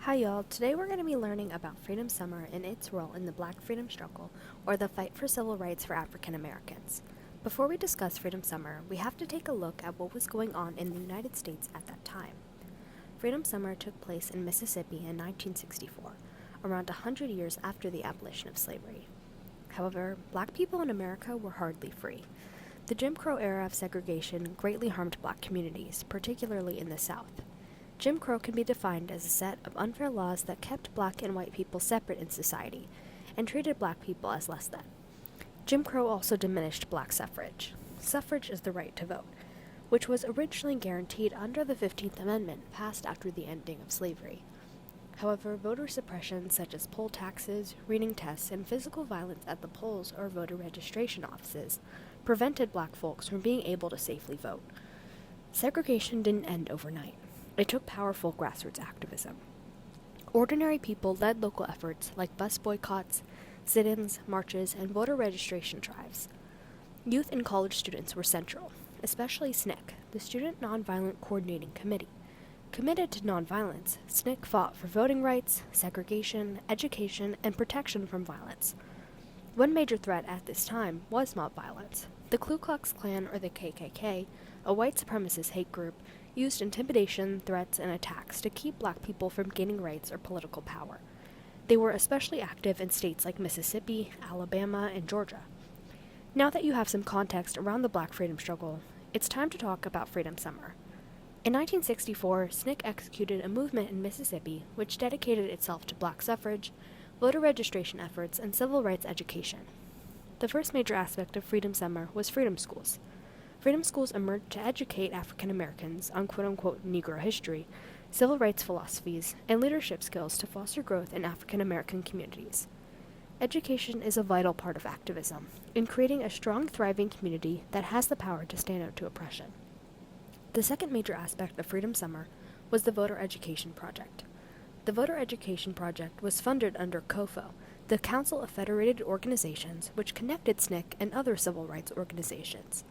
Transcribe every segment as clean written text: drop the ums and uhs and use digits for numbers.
Hi y'all, today we're going to be learning about Freedom Summer and its role in the Black freedom struggle, or the fight for civil rights for African Americans. Before we discuss Freedom Summer, we have to take a look at what was going on in the United States at that time. Freedom Summer took place in Mississippi in 1964, around 100 years after the abolition of slavery. However, black people in America were hardly free. The Jim Crow era of segregation greatly harmed black communities, particularly in the South. Jim Crow can be defined as a set of unfair laws that kept black and white people separate in society and treated black people as less than. Jim Crow also diminished black suffrage. Suffrage is the right to vote, which was originally guaranteed under the 15th Amendment passed after the ending of slavery. However, voter suppression such as poll taxes, reading tests, and physical violence at the polls or voter registration offices prevented black folks from being able to safely vote. Segregation didn't end overnight. It took powerful grassroots activism. Ordinary people led local efforts like bus boycotts, sit-ins, marches, and voter registration drives. Youth and college students were central, especially SNCC, the Student Nonviolent Coordinating Committee. Committed to nonviolence, SNCC fought for voting rights, segregation, education, and protection from violence. One major threat at this time was mob violence. The Ku Klux Klan, or the KKK, a white supremacist hate group, used intimidation, threats, and attacks to keep black people from gaining rights or political power. They were especially active in states like Mississippi, Alabama, and Georgia. Now that you have some context around the black freedom struggle, it's time to talk about Freedom Summer. In 1964, SNCC executed a movement in Mississippi which dedicated itself to black suffrage, voter registration efforts, and civil rights education. The first major aspect of Freedom Summer was freedom schools. Freedom schools emerged to educate African Americans on quote-unquote Negro history, civil rights philosophies, and leadership skills to foster growth in African American communities. Education is a vital part of activism in creating a strong, thriving community that has the power to stand out to oppression. The second major aspect of Freedom Summer was the Voter Education Project. The Voter Education Project was funded under COFO, the Council of Federated Organizations, which connected SNCC and other civil rights organizations.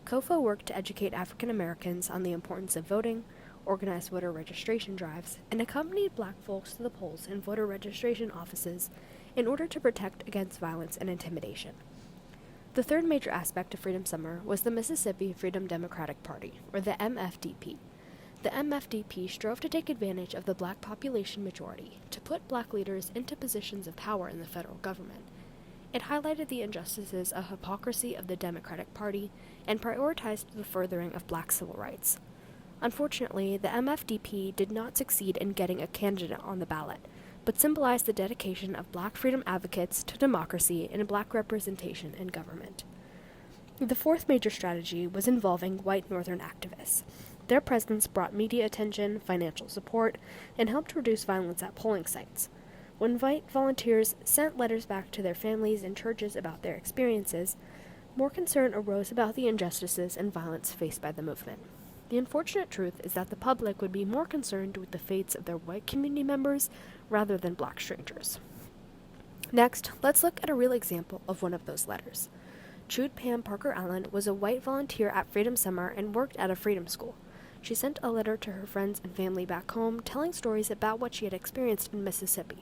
COFO worked to educate African Americans on the importance of voting, organized voter registration drives, and accompanied black folks to the polls and voter registration offices in order to protect against violence and intimidation. The third major aspect of Freedom Summer was the Mississippi Freedom Democratic Party, or the MFDP. The MFDP strove to take advantage of the black population majority to put black leaders into positions of power in the federal government. It highlighted the injustices of hypocrisy of the Democratic Party and prioritized the furthering of black civil rights. Unfortunately, the MFDP did not succeed in getting a candidate on the ballot, but symbolized the dedication of black freedom advocates to democracy and black representation in government. The fourth major strategy was involving white Northern activists. Their presence brought media attention, financial support, and helped reduce violence at polling sites. When white volunteers sent letters back to their families and churches about their experiences, more concern arose about the injustices and violence faced by the movement. The unfortunate truth is that the public would be more concerned with the fates of their white community members rather than black strangers. Next, let's look at a real example of one of those letters. Trude Pam Parker Allen was a white volunteer at Freedom Summer and worked at a freedom school. She sent a letter to her friends and family back home telling stories about what she had experienced in Mississippi.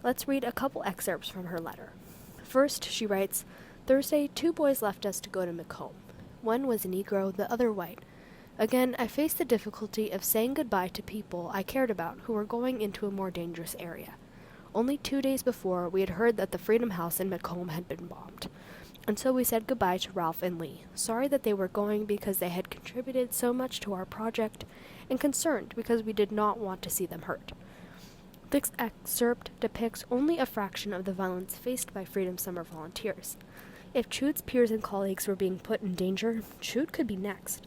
Let's read a couple excerpts from her letter. First, she writes, "Thursday, 2 boys left us to go to Macomb. One was a Negro, the other white. Again, I faced the difficulty of saying goodbye to people I cared about who were going into a more dangerous area. Only 2 days before, we had heard that the Freedom House in Macomb had been bombed. And so we said goodbye to Ralph and Lee, sorry that they were going because they had contributed so much to our project, and concerned because we did not want to see them hurt." This excerpt depicts only a fraction of the violence faced by Freedom Summer volunteers. If Trude's peers and colleagues were being put in danger, Trude could be next.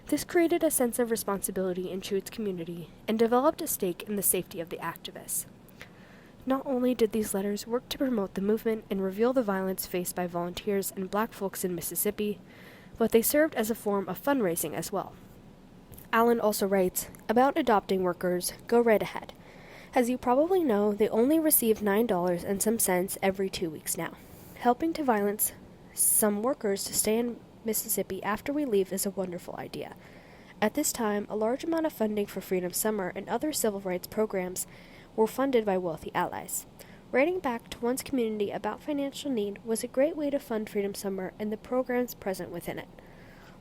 This created a sense of responsibility in Trude's community and developed a stake in the safety of the activists. Not only did these letters work to promote the movement and reveal the violence faced by volunteers and black folks in Mississippi, but they served as a form of fundraising as well. Allen also writes, "About adopting workers, go right ahead. As you probably know, they only receive $9 and some cents every 2 weeks now. Helping to violence some workers to stay in Mississippi after we leave is a wonderful idea. At this time, a large amount of funding for Freedom Summer and other civil rights programs were funded by wealthy allies. Writing back to one's community about financial need was a great way to fund Freedom Summer and the programs present within it.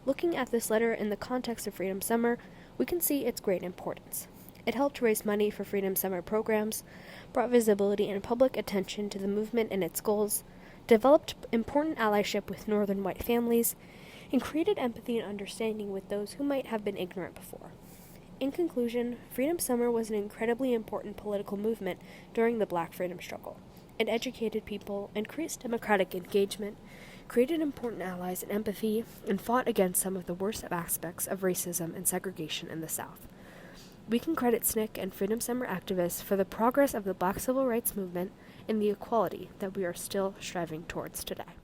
Looking at this letter in the context of Freedom Summer, we can see its great importance. It helped raise money for Freedom Summer programs, brought visibility and public attention to the movement and its goals, developed important allyship with Northern white families, and created empathy and understanding with those who might have been ignorant before. In conclusion, Freedom Summer was an incredibly important political movement during the Black freedom struggle. It educated people, increased democratic engagement, created important allies and empathy, and fought against some of the worst aspects of racism and segregation in the South. We can credit SNCC and Freedom Summer activists for the progress of the Black civil rights movement and the equality that we are still striving towards today.